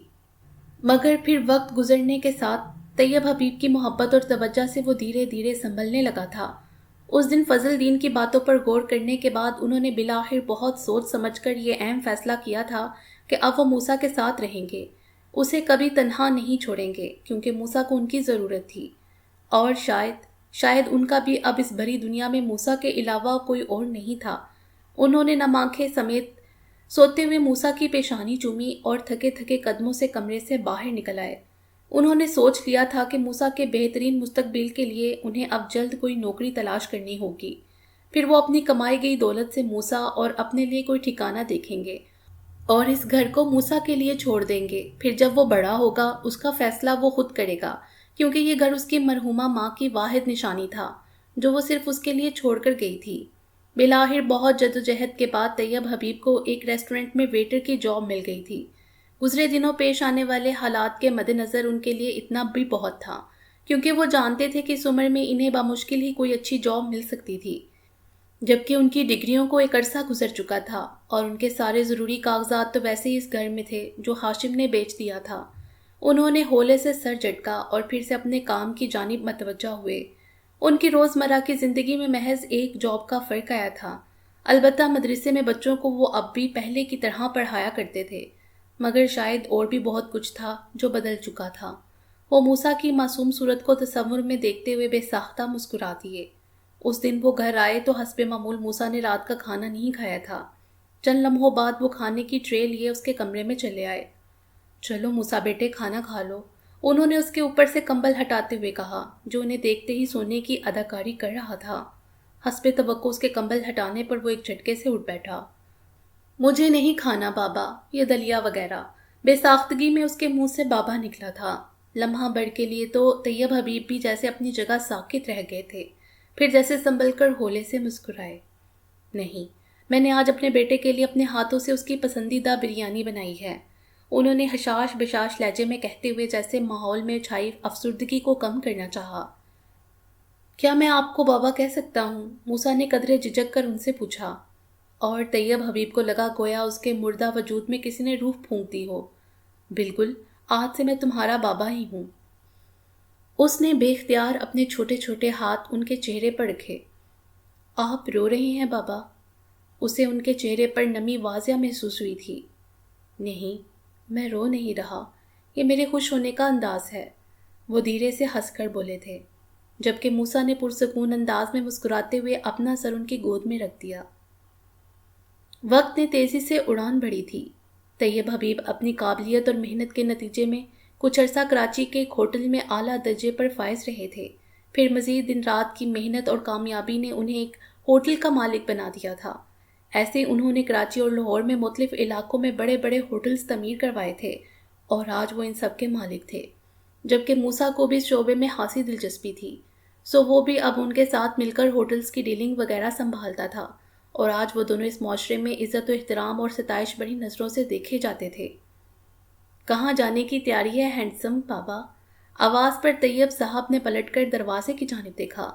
S1: مگر پھر وقت گزرنے کے ساتھ طیب حبیب کی محبت اور توجہ سے وہ دھیرے دھیرے سنبھلنے لگا تھا۔ اس دن فضل دین کی باتوں پر غور کرنے کے بعد انہوں نے بالآخر بہت سوچ سمجھ کر یہ اہم فیصلہ کیا تھا کہ اب وہ موسیٰ کے ساتھ رہیں گے، اسے کبھی تنہا نہیں چھوڑیں گے، کیونکہ موسیٰ کو ان کی ضرورت تھی، اور شاید ان کا بھی اب اس بھری دنیا میں موسیٰ کے علاوہ کوئی اور نہیں تھا۔ انہوں نے نم آنکھیں سمیت سوتے ہوئے موسیٰ کی پیشانی چومی اور تھکے تھکے قدموں سے کمرے سے باہر نکل آئے۔ انہوں نے سوچ لیا تھا کہ موسیٰ کے بہترین مستقبل کے لیے انہیں اب جلد کوئی نوکری تلاش کرنی ہوگی، پھر وہ اپنی کمائی گئی دولت سے موسیٰ اور اپنے لیے کوئی ٹھکانہ دیکھیں گے، اور اس گھر کو موسیٰ کے لیے چھوڑ دیں گے۔ پھر جب وہ بڑا ہوگا اس کا فیصلہ وہ خود کرے گا، کیونکہ یہ گھر اس کی مرحومہ ماں کی واحد نشانی تھا جو وہ صرف اس کے لیے چھوڑ کر گئی تھی۔ بالآخر بہت جدوجہد کے بعد طیب حبیب کو ایک ریسٹورنٹ میں ویٹر کی جاب مل گئی تھی۔ گزرے دنوں پیش آنے والے حالات کے مد نظر ان کے لیے اتنا بھی بہت تھا، کیونکہ وہ جانتے تھے کہ اس عمر میں انہیں بامشکل ہی کوئی اچھی جاب مل سکتی تھی، جبکہ ان کی ڈگریوں کو ایک عرصہ گزر چکا تھا، اور ان کے سارے ضروری کاغذات تو ویسے ہی اس گھر میں تھے جو ہاشم نے بیچ دیا تھا۔ انہوں نے ہولے سے سر جھٹکا اور پھر سے اپنے کام کی جانب متوجہ ہوئے۔ ان کی روزمرہ کی زندگی میں محض ایک جاب کا فرق آیا تھا، البتہ مدرسے میں بچوں کو وہ اب بھی پہلے کی طرح پڑھایا کرتے تھے، مگر شاید اور بھی بہت کچھ تھا جو بدل چکا تھا۔ وہ موسیٰ کی معصوم صورت کو تصور میں دیکھتے ہوئے بے ساختہ مسکرا دیے۔ اس دن وہ گھر آئے تو حسب معمول موسیٰ نے رات کا کھانا نہیں کھایا تھا۔ چند لمحوں بعد وہ کھانے کی ٹرے لیے اس کے کمرے میں چلے آئے۔ چلو موسیٰ بیٹے کھانا کھا لو، انہوں نے اس کے اوپر سے کمبل ہٹاتے ہوئے کہا، جو انہیں دیکھتے ہی سونے کی اداکاری کر رہا تھا۔ حسب توقع اس کے کمبل ہٹانے پر وہ ایک جھٹکے سے اٹھ بیٹھا۔ مجھے نہیں کھانا بابا، یہ دلیا وغیرہ۔ بے ساختگی میں اس کے منہ سے بابا نکلا تھا۔ لمحہ بھر کے لیے تو طیب حبیب بھی جیسے اپنی جگہ ساکت رہ گئے تھے، پھر جیسے سنبھل کر ہولے سے مسکرائے۔ نہیں، میں نے آج اپنے بیٹے کے لیے اپنے ہاتھوں سے اس کی پسندیدہ بریانی بنائی ہے، انہوں نے حشاش بشاش لہجے میں کہتے ہوئے جیسے ماحول میں چھائی افسردگی کو کم کرنا چاہا۔ کیا میں آپ کو بابا کہہ سکتا ہوں؟ موسیٰ نے قدرے جھجک کر ان سے پوچھا، اور طیب حبیب کو لگا گویا اس کے مردہ وجود میں کسی نے روح پھونک دی ہو۔ بالکل، آج سے میں تمہارا بابا ہی ہوں۔ اس نے بے اختیار اپنے چھوٹے چھوٹے ہاتھ ان کے چہرے پر رکھے۔ آپ رو رہے ہیں بابا؟ اسے ان کے چہرے پر نمی واضح محسوس ہوئی تھی۔ نہیں، میں رو نہیں رہا، یہ میرے خوش ہونے کا انداز ہے، وہ دھیرے سے ہنس کر بولے تھے، جبکہ موسیٰ نے پرسکون انداز میں مسکراتے ہوئے اپنا سر ان کی گود میں رکھ دیا۔ وقت نے تیزی سے اڑان بھری تھی۔ طیب حبیب اپنی قابلیت اور محنت کے نتیجے میں کچھ عرصہ کراچی کے ایک ہوٹل میں اعلیٰ درجے پر فائز رہے تھے۔ پھر مزید دن رات کی محنت اور کامیابی نے انہیں ایک ہوٹل کا مالک بنا دیا تھا۔ ایسے انہوں نے کراچی اور لاہور میں مختلف علاقوں میں بڑے بڑے ہوٹلز تعمیر کروائے تھے اور آج وہ ان سب کے مالک تھے، جبکہ موسیٰ کو بھی اس شعبے میں خاصی دلچسپی تھی، سو وہ بھی اب ان کے ساتھ مل کر ہوٹلز کی ڈیلنگ وغیرہ سنبھالتا تھا، اور آج وہ دونوں اس معاشرے میں عزت و احترام اور ستائش بڑی نظروں سے دیکھے جاتے تھے۔ کہاں جانے کی تیاری ہے ہینڈسم بابا؟ آواز پر طیب صاحب نے پلٹ کر دروازے کی جانب دیکھا،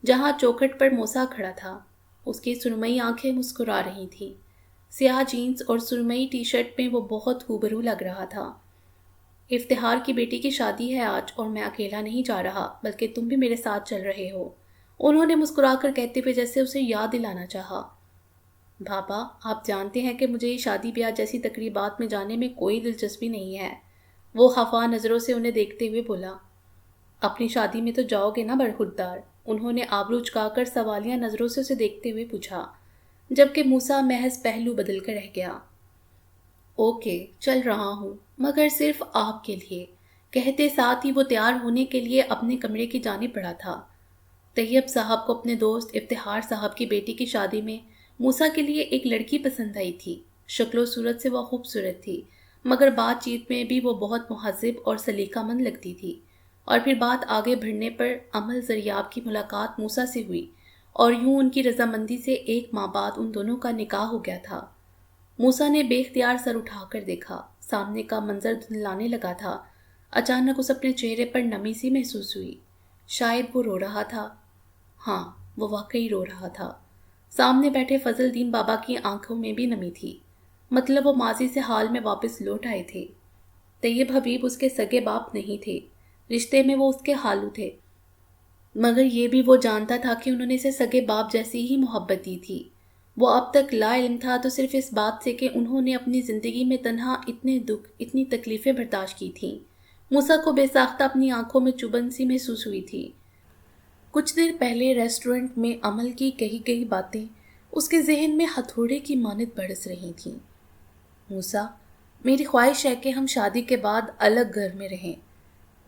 S1: جہاں چوکھٹ پر موسیٰ کھڑا تھا۔ اس کی سرمئی آنکھیں مسکرا رہی تھیں۔ سیاہ جینز اور سرمئی ٹی شرٹ میں وہ بہت خوبرو لگ رہا تھا۔ افتخار کی بیٹی کی شادی ہے آج، اور میں اکیلا نہیں جا رہا، بلکہ تم بھی میرے ساتھ چل رہے ہو، انہوں نے مسکرا کر کہتے ہوئے جیسے اسے یاد دلانا چاہا۔ بابا، آپ جانتے ہیں کہ مجھے یہ شادی بیاہ جیسی تقریبات میں جانے میں کوئی دلچسپی نہیں ہے، وہ خفا نظروں سے انہیں دیکھتے ہوئے بولا۔ اپنی شادی میں تو جاؤ گے نا برخوردار؟ انہوں نے آبرو چکا کر سوالیہ نظروں سے اسے دیکھتے ہوئے پوچھا، جبکہ موسیٰ محض پہلو بدل کر رہ گیا۔ اوکے، چل رہا ہوں، مگر صرف آپ کے لیے، کہتے ساتھ ہی وہ تیار ہونے کے لیے اپنے کمرے کی جانب بڑھا تھا۔ طیب صاحب کو اپنے دوست افتخار صاحب کی بیٹی کی شادی میں موسیٰ کے لیے ایک لڑکی پسند آئی تھی۔ شکل و صورت سے وہ خوبصورت تھی، مگر بات چیت میں بھی وہ بہت مہذب اور سلیقہ مند لگتی تھی۔ اور پھر بات آگے بڑھنے پر عمل زریاب کی ملاقات موسیٰ سے ہوئی، اور یوں ان کی رضامندی سے 1 ماہ بعد ان دونوں کا نکاح ہو گیا تھا۔ موسیٰ نے بے اختیار سر اٹھا کر دیکھا، سامنے کا منظر دھندلانے لگا تھا۔ اچانک اس اپنے چہرے پر نمی سی محسوس ہوئی۔ شاید وہ رو رہا تھا۔ ہاں، وہ واقعی رو رہا تھا۔ سامنے بیٹھے فضل دین بابا کی آنکھوں میں بھی نمی تھی، مطلب وہ ماضی سے حال میں واپس لوٹ آئے تھے۔ طیب حبیب اس کے سگے باپ نہیں تھے، رشتے میں وہ اس کے خالو تھے، مگر یہ بھی وہ جانتا تھا کہ انہوں نے اسے سگے باپ جیسی ہی محبت دی تھی۔ وہ اب تک لا علم تھا تو صرف اس بات سے کہ انہوں نے اپنی زندگی میں تنہا اتنے دکھ، اتنی تکلیفیں برداشت کی تھیں۔ موسیٰ کو بے ساختہ اپنی آنکھوں میں چبھن سی محسوس ہوئی تھی۔ کچھ دیر پہلے ریسٹورنٹ میں عمل کی کہی گئی باتیں اس کے ذہن میں ہتھوڑے کی مانند برس رہی تھیں۔ موسیٰ، میری خواہش ہے کہ ہم شادی کے بعد الگ گھر میں رہیں۔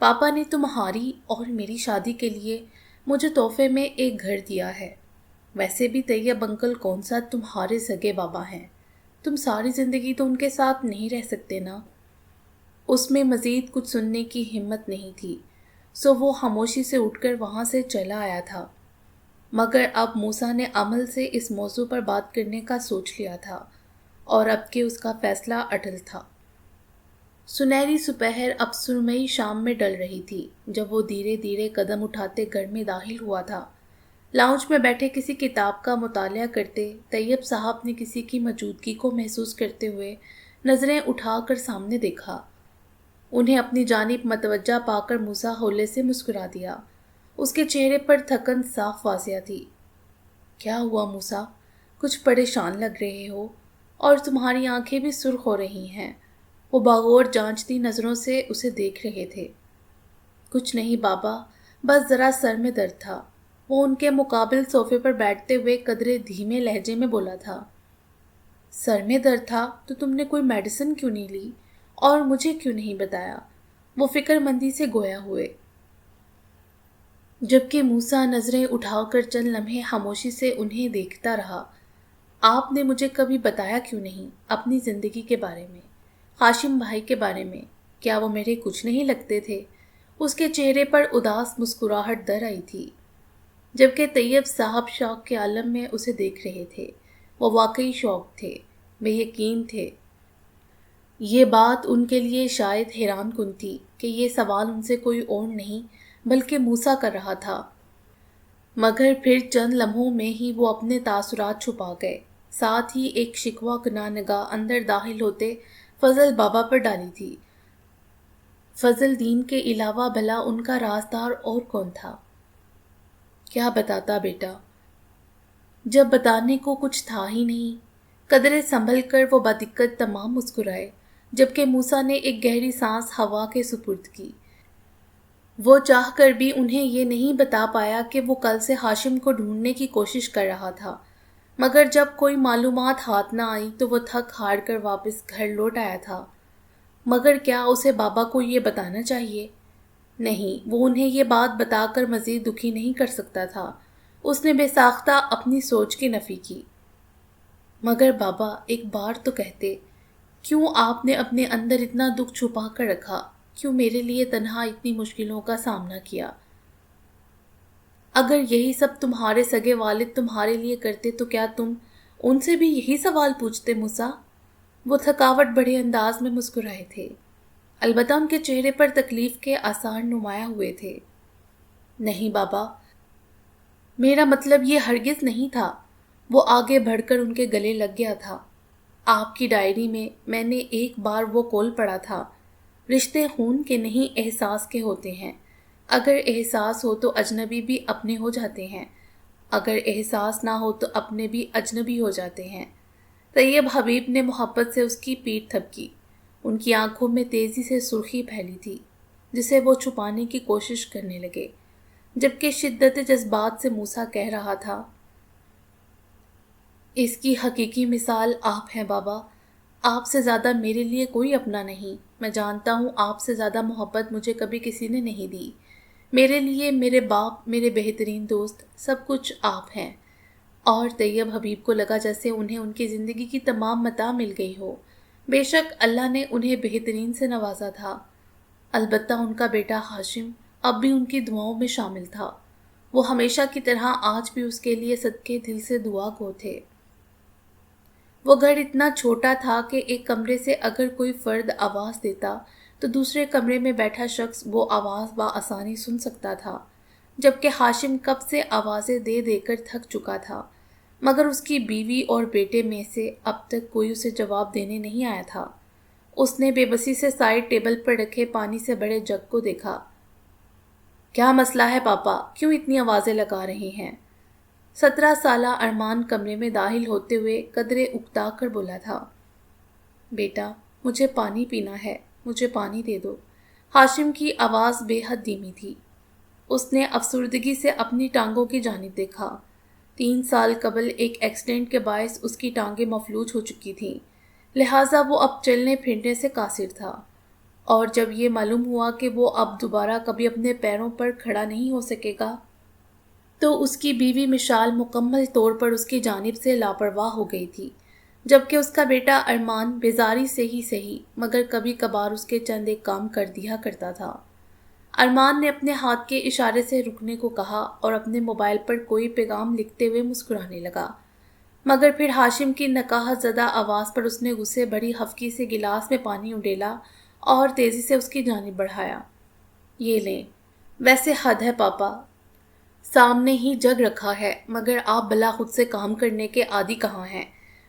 S1: پاپا نے تمہاری اور میری شادی کے لیے مجھے تحفے میں ایک گھر دیا ہے۔ ویسے بھی طیب انکل کون سا تمہارے سگے بابا ہیں، تم ساری زندگی تو ان کے ساتھ نہیں رہ سکتے نا۔ اس میں مزید کچھ سننے کی ہمت نہیں تھی، سو وہ خاموشی سے اٹھ کر وہاں سے چلا آیا تھا، مگر اب موسیٰ نے عمل سے اس موضوع پر بات کرنے کا سوچ لیا تھا، اور اب کہ اس کا فیصلہ اٹل تھا۔ سنہری سپہر اب سرمئی شام میں ڈل رہی تھی جب وہ دھیرے دھیرے قدم اٹھاتے گھر میں داخل ہوا تھا۔ لاؤنج میں بیٹھے کسی کتاب کا مطالعہ کرتے طیب صاحب نے کسی کی موجودگی کو محسوس کرتے ہوئے نظریں اٹھا کر سامنے دیکھا۔ انہیں اپنی جانب متوجہ پا کر موسیٰ ہولے سے مسکرا دیا۔ اس کے چہرے پر تھکن صاف واضح تھی۔ کیا ہوا موسیٰ؟ کچھ پریشان لگ رہے ہو، اور تمہاری آنکھیں بھی سرخ ہو رہی ہیں۔ وہ باغور جانچتی نظروں سے اسے دیکھ رہے تھے۔ کچھ نہیں بابا، بس ذرا سر میں درد تھا، وہ ان کے مقابل صوفے پر بیٹھتے ہوئے قدرے دھیمے لہجے میں بولا تھا۔ سر میں درد تھا تو تم نے کوئی میڈیسن کیوں نہیں لی اور مجھے کیوں نہیں بتایا؟ وہ فکر مندی سے گویا ہوئے، جبکہ موسیٰ نظریں اٹھا کر چند لمحے خاموشی سے انہیں دیکھتا رہا۔ آپ نے مجھے کبھی بتایا کیوں نہیں اپنی زندگی کے بارے میں، ہاشم بھائی کے بارے میں؟ کیا وہ میرے کچھ نہیں لگتے تھے؟ اس کے چہرے پر اداس مسکراہٹ در آئی تھی۔ جبکہ طیب صاحب شوق کے عالم میں اسے دیکھ رہے تھے۔ وہ واقعی شوق تھے، بے یقین تھے۔ یہ بات ان کے لیے شاید حیران کن تھی کہ یہ سوال ان سے کوئی اور نہیں بلکہ موسیٰ کر رہا تھا، مگر پھر چند لمحوں میں ہی وہ اپنے تاثرات چھپا گئے۔ ساتھ ہی ایک شکوہ کناہ نگاہ اندر داخل ہوتے فضل بابا پر ڈالی تھی۔ فضل دین کے علاوہ بھلا ان کا رازدار اور کون تھا؟ کیا بتاتا بیٹا، جب بتانے کو کچھ تھا ہی نہیں۔ قدرے سنبھل کر وہ بدقت تمام مسکرائے، جبکہ موسیٰ نے ایک گہری سانس ہوا کے سپرد کی۔ وہ چاہ کر بھی انہیں یہ نہیں بتا پایا کہ وہ کل سے ہاشم کو ڈھونڈنے کی کوشش کر رہا تھا، مگر جب کوئی معلومات ہاتھ نہ آئی تو وہ تھک ہار کر واپس گھر لوٹ آیا تھا۔ مگر کیا اسے بابا کو یہ بتانا چاہیے؟ نہیں، وہ انہیں یہ بات بتا کر مزید دکھی نہیں کر سکتا تھا۔ اس نے بے ساختہ اپنی سوچ کی نفی کی۔ مگر بابا، ایک بار تو کہتے، کیوں آپ نے اپنے اندر اتنا دکھ چھپا کر رکھا؟ کیوں میرے لیے تنہا اتنی مشکلوں کا سامنا کیا؟ اگر یہی سب تمہارے سگے والد تمہارے لیے کرتے تو کیا تم ان سے بھی یہی سوال پوچھتے موسیٰ؟ وہ تھکاوٹ بڑے انداز میں مسکرائے تھے، البتہ ان کے چہرے پر تکلیف کے آثار نمایاں ہوئے تھے۔ نہیں بابا، میرا مطلب یہ ہرگز نہیں تھا۔ وہ آگے بڑھ کر ان کے گلے لگ گیا تھا۔ آپ کی ڈائری میں نے ایک بار وہ قول پڑھا تھا، رشتے خون کے نہیں احساس کے ہوتے ہیں۔ اگر احساس ہو تو اجنبی بھی اپنے ہو جاتے ہیں، اگر احساس نہ ہو تو اپنے بھی اجنبی ہو جاتے ہیں۔ طیب حبیب نے محبت سے اس کی پیٹھ تھپکی۔ ان کی آنکھوں میں تیزی سے سرخی پھیلی تھی، جسے وہ چھپانے کی کوشش کرنے لگے، جبکہ شدت جذبات سے موسیٰ کہہ رہا تھا، اس کی حقیقی مثال آپ ہیں بابا۔ آپ سے زیادہ میرے لیے کوئی اپنا نہیں۔ میں جانتا ہوں آپ سے زیادہ محبت مجھے کبھی کسی نے نہیں دی۔ میرے لیے میرے باپ، میرے بہترین دوست، سب کچھ آپ ہیں۔ اور طیب حبیب کو لگا جیسے انہیں ان کی زندگی کی تمام متاع مل گئی ہو۔ بے شک اللہ نے انہیں بہترین سے نوازا تھا، البتہ ان کا بیٹا ہاشم اب بھی ان کی دعاؤں میں شامل تھا۔ وہ ہمیشہ کی طرح آج بھی اس کے لیے صدقے دل سے دعا گو تھے۔ وہ گھر اتنا چھوٹا تھا کہ ایک کمرے سے اگر کوئی فرد آواز دیتا تو دوسرے کمرے میں بیٹھا شخص وہ آواز بآسانی سن سکتا تھا، جبکہ ہاشم کب سے آوازیں دے دے کر تھک چکا تھا، مگر اس کی بیوی اور بیٹے میں سے اب تک کوئی اسے جواب دینے نہیں آیا تھا۔ اس نے بے بسی سے سائڈ ٹیبل پر رکھے پانی سے بڑے جگ کو دیکھا۔ کیا مسئلہ ہے پاپا؟ کیوں اتنی آوازیں لگا رہے ہیں؟ 17 سالہ ارمان کمرے میں داخل ہوتے ہوئے قدرے اکتا کر بولا تھا، بیٹا مجھے پانی پینا ہے، مجھے پانی دے دو۔ ہاشم کی آواز بے حد دھیمی تھی۔ اس نے افسردگی سے اپنی ٹانگوں کی جانب دیکھا۔ 3 سال قبل ایک ایکسیڈنٹ کے باعث اس کی ٹانگیں مفلوج ہو چکی تھیں، لہٰذا وہ اب چلنے پھرنے سے قاصر تھا، اور جب یہ معلوم ہوا کہ وہ اب دوبارہ کبھی اپنے پیروں پر کھڑا نہیں ہو سکے گا تو اس کی بیوی مشال مکمل طور پر اس کی جانب سے لاپرواہ ہو گئی تھی، جبکہ اس کا بیٹا ارمان بیزاری سے ہی صحیح مگر کبھی کبھار اس کے چند ایک کام کر دیا کرتا تھا۔ ارمان نے اپنے ہاتھ کے اشارے سے رکنے کو کہا اور اپنے موبائل پر کوئی پیغام لکھتے ہوئے مسکرانے لگا، مگر پھر ہاشم کی نقاہت زدہ آواز پر اس نے غصے بھری ہفکی سے گلاس میں پانی اڈیلا اور تیزی سے اس کی جانب بڑھایا۔ یہ لیں۔ ویسے حد ہے پاپا، سامنے ہی جگ رکھا ہے، مگر آپ بلا خود سے کام کرنے کے عادی کہاں ہیں؟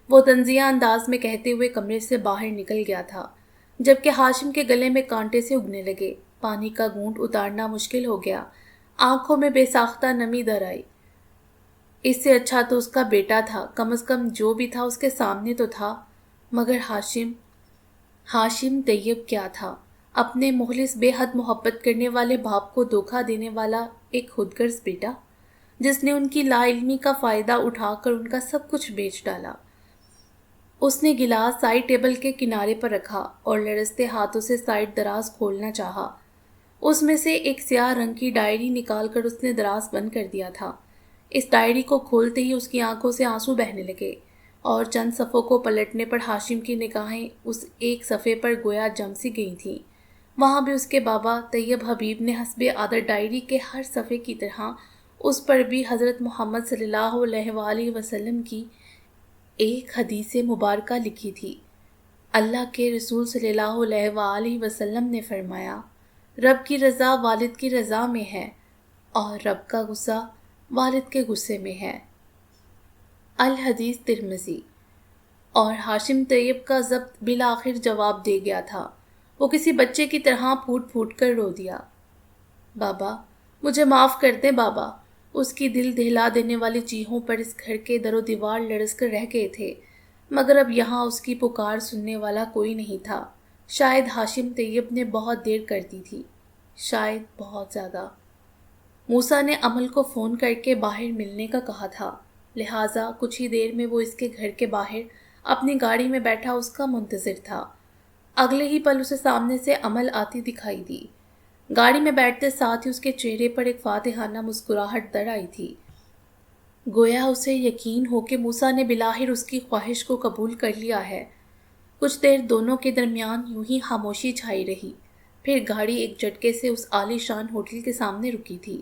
S1: وہ طنزیہ انداز میں کہتے ہوئے کمرے سے باہر نکل گیا تھا، جبکہ ہاشم کے گلے میں کانٹے سے اگنے لگے۔ پانی کا گھونٹ اتارنا مشکل ہو گیا، آنکھوں میں بے ساختہ نمی در آئی۔ اس سے اچھا تو اس کا بیٹا تھا، کم از کم جو بھی تھا اس کے سامنے تو تھا، مگر ہاشم طیب کیا تھا؟ اپنے مخلص بے حد محبت کرنے والے باپ کو دھوکہ دینے والا ایک خود غرض بیٹا، جس نے ان کی لا علمی کا فائدہ اٹھا کر ان کا سب کچھ بیچ ڈالا۔ اس نے گلاس سائڈ ٹیبل کے کنارے پر رکھا اور لرزتے ہاتھوں سے سائڈ دراز کھولنا چاہا۔ اس میں سے ایک سیاہ رنگ کی ڈائری نکال کر اس نے دراز بند کر دیا تھا۔ اس ڈائری کو کھولتے ہی اس کی آنکھوں سے آنسو بہنے لگے، اور چند صفحوں کو پلٹنے پر ہاشم کی نگاہیں اس ایک صفحے پر گویا جم سی گئی تھیں۔ وہاں بھی اس کے بابا طیب حبیب نے حسب عادت ڈائری کے ہر صفحے کی طرح اس پر بھی حضرت محمد صلی اللہ علیہ وآلہ وسلم کی ایک حدیث مبارکہ لکھی تھی۔ اللہ کے رسول صلی اللہ علیہ وآلہ وسلم نے فرمایا، رب کی رضا والد کی رضا میں ہے اور رب کا غصہ والد کے غصے میں ہے۔ الحدیث ترمذی۔ اور ہاشم طیب کا ضبط بالآخر جواب دے گیا تھا۔ وہ کسی بچے کی طرح پھوٹ پھوٹ کر رو دیا۔ بابا، مجھے معاف کر دیں بابا۔ اس کی دل دہلا دینے والی چیخوں پر اس گھر کے در و دیوار لرز کر رہ گئے تھے، مگر اب یہاں اس کی پکار سننے والا کوئی نہیں تھا۔ شاید ہاشم طیب نے بہت دیر کر دی تھی، شاید بہت زیادہ۔ موسیٰ نے عمل کو فون کر کے باہر ملنے کا کہا تھا، لہٰذا کچھ ہی دیر میں وہ اس کے گھر کے باہر اپنی گاڑی میں بیٹھا اس کا منتظر تھا۔ اگلے ہی پل اسے سامنے سے عمل آتی دکھائی دی۔ گاڑی میں بیٹھتے ساتھ ہی اس کے چہرے پر ایک فاتحانہ مسکراہٹ در آئی تھی، گویا اسے یقین ہو کہ موسیٰ نے بالآخر اس کی خواہش کو قبول کر لیا ہے۔ کچھ دیر دونوں کے درمیان یوں ہی خاموشی چھائی رہی، پھر گاڑی ایک جھٹکے سے اس عالی شان ہوٹل کے سامنے رکی تھی۔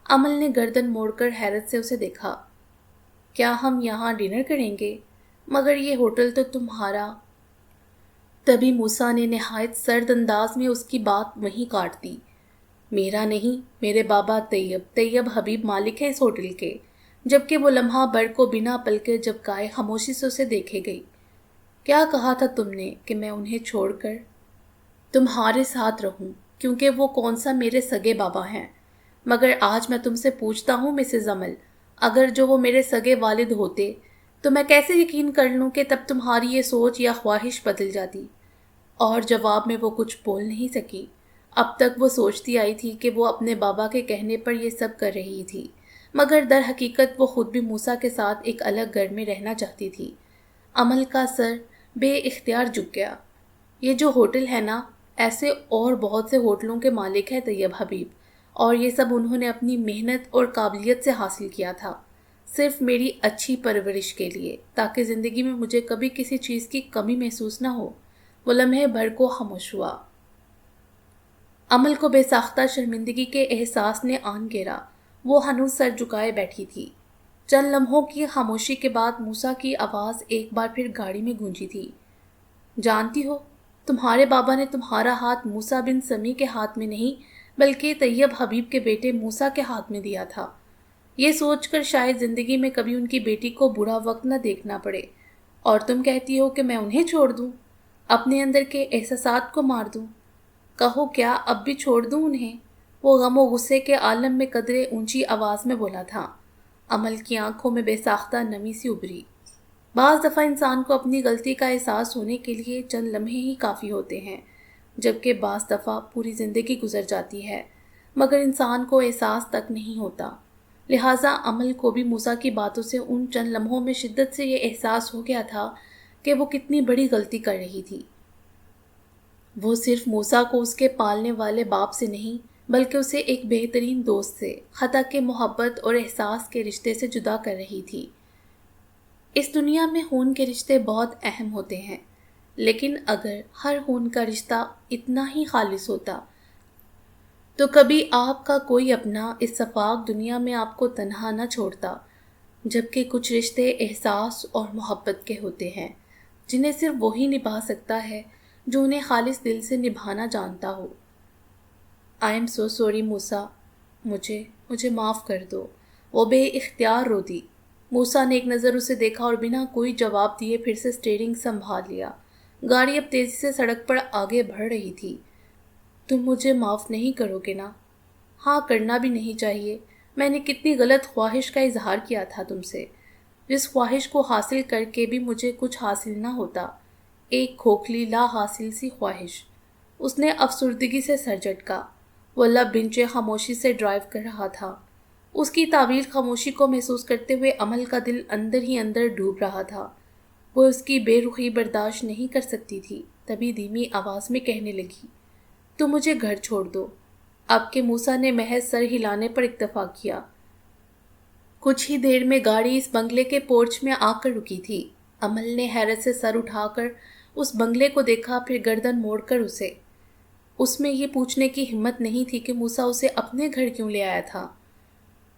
S1: عمل نے گردن موڑ کر حیرت سے اسے دیکھا۔ کیا ہم یہاں ڈنر کریں گے؟ مگر یہ ہوٹل تو تمہارا۔ تبھی موسیٰ نے نہایت سرد انداز میں اس کی بات وہیں کاٹ دی۔ میرا نہیں، میرے بابا طیب حبیب مالک ہے اس ہوٹل کے۔ جبکہ وہ لمحہ بھر کو بنا پلکے جھپکائے خاموشی سے اسے دیکھے گئی۔ کیا کہا تھا تم نے کہ میں انہیں چھوڑ کر تمہارے ساتھ رہوں، کیونکہ وہ کون سا میرے سگے بابا ہیں؟ مگر آج میں تم سے پوچھتا ہوں مسز عمل، اگر جو وہ میرے سگے والد ہوتے تو میں کیسے یقین کر لوں کہ تب تمہاری یہ سوچ یا خواہش بدل جاتی؟ اور جواب میں وہ کچھ بول نہیں سکی۔ اب تک وہ سوچتی آئی تھی کہ وہ اپنے بابا کے کہنے پر یہ سب کر رہی تھی، مگر در حقیقت وہ خود بھی موسیٰ کے ساتھ ایک الگ گھر میں رہنا چاہتی تھی۔ عمل کا سر بے اختیار جھک گیا۔ یہ جو ہوٹل ہے نا، ایسے اور بہت سے ہوٹلوں کے مالک ہے طیب حبیب، اور یہ سب انہوں نے اپنی محنت اور قابلیت سے حاصل کیا تھا، صرف میری اچھی پرورش کے لیے، تاکہ زندگی میں مجھے کبھی کسی چیز کی کمی محسوس نہ ہو۔ وہ لمحے بھر کو خاموش ہوا۔ عمل کو بے ساختہ شرمندگی کے احساس نے آن گھیرا۔ وہ ہنوز سر جھکائے بیٹھی تھی۔ چند لمحوں کی خاموشی کے بعد موسیٰ کی آواز ایک بار پھر گاڑی میں گونجی تھی۔ جانتی ہو، تمہارے بابا نے تمہارا ہاتھ موسیٰ بن سمی کے ہاتھ میں نہیں بلکہ طیب حبیب کے بیٹے موسیٰ کے ہاتھ میں دیا تھا، یہ سوچ کر شاید زندگی میں کبھی ان کی بیٹی کو برا وقت نہ دیکھنا پڑے، اور تم کہتی ہو کہ میں انہیں چھوڑ دوں، اپنے اندر کے احساسات کو مار دوں۔ کہو کیا اب بھی چھوڑ دوں انہیں؟ وہ غم و غصے کے عالم میں قدرے اونچی آواز میں بولا تھا۔ عمل کی آنکھوں میں بے ساختہ نمی سی ابھری۔ بعض دفعہ انسان کو اپنی غلطی کا احساس ہونے کے لیے چند لمحے ہی کافی ہوتے ہیں، جبکہ بعض دفعہ پوری زندگی گزر جاتی ہے مگر انسان کو احساس تک نہیں ہوتا۔ لہٰذا عمل کو بھی موسیٰ کی باتوں سے ان چند لمحوں میں شدت سے یہ احساس ہو گیا تھا کہ وہ کتنی بڑی غلطی کر رہی تھی۔ وہ صرف موسیٰ کو اس کے پالنے والے باپ سے نہیں بلکہ اسے ایک بہترین دوست سے، خطا کے محبت اور احساس کے رشتے سے جدا کر رہی تھی۔ اس دنیا میں خون کے رشتے بہت اہم ہوتے ہیں، لیکن اگر ہر خون کا رشتہ اتنا ہی خالص ہوتا تو کبھی آپ کا کوئی اپنا اس شفاف دنیا میں آپ کو تنہا نہ چھوڑتا، جبکہ کچھ رشتے احساس اور محبت کے ہوتے ہیں جنہیں صرف وہی نبھا سکتا ہے جو انہیں خالص دل سے نبھانا جانتا ہو۔ آئی ایم سو سوری موسیٰ، مجھے معاف کر دو۔ وہ بے اختیار رو دی۔ موسیٰ نے ایک نظر اسے دیکھا اور بنا کوئی جواب دیے پھر سے اسٹیئرنگ سنبھال لیا۔ گاڑی اب تیزی سے سڑک پر آگے بڑھ رہی تھی۔ تم مجھے معاف نہیں کرو گے نا؟ ہاں، کرنا بھی نہیں چاہیے۔ میں نے کتنی غلط خواہش کا اظہار کیا تھا تم سے، جس خواہش کو حاصل کر کے بھی مجھے کچھ حاصل نہ ہوتا، ایک کھوکھلی لا حاصل سی خواہش۔ اس نے افسردگی سے سر جھٹکا۔ وہ لب بنچے خاموشی سے ڈرائیو کر رہا تھا۔ اس کی طویل خاموشی کو محسوس کرتے ہوئے عمل کا دل اندر ہی اندر ڈوب رہا تھا۔ وہ اس کی بے رخی برداشت نہیں کر سکتی تھی، تبھی دھیمی آواز میں کہنے لگی، تم مجھے گھر چھوڑ دو۔ اب کے موسیٰ نے محض سر ہلانے پر اکتفا کیا۔ کچھ ہی دیر میں گاڑی اس بنگلے کے پورچ میں آ کر رکی تھی۔ عمل نے حیرت سے سر اٹھا کر اس بنگلے کو دیکھا، پھر گردن موڑ کر اسے۔ اس میں یہ پوچھنے کی ہمت نہیں تھی کہ موسیٰ اسے اپنے گھر کیوں لے آیا تھا۔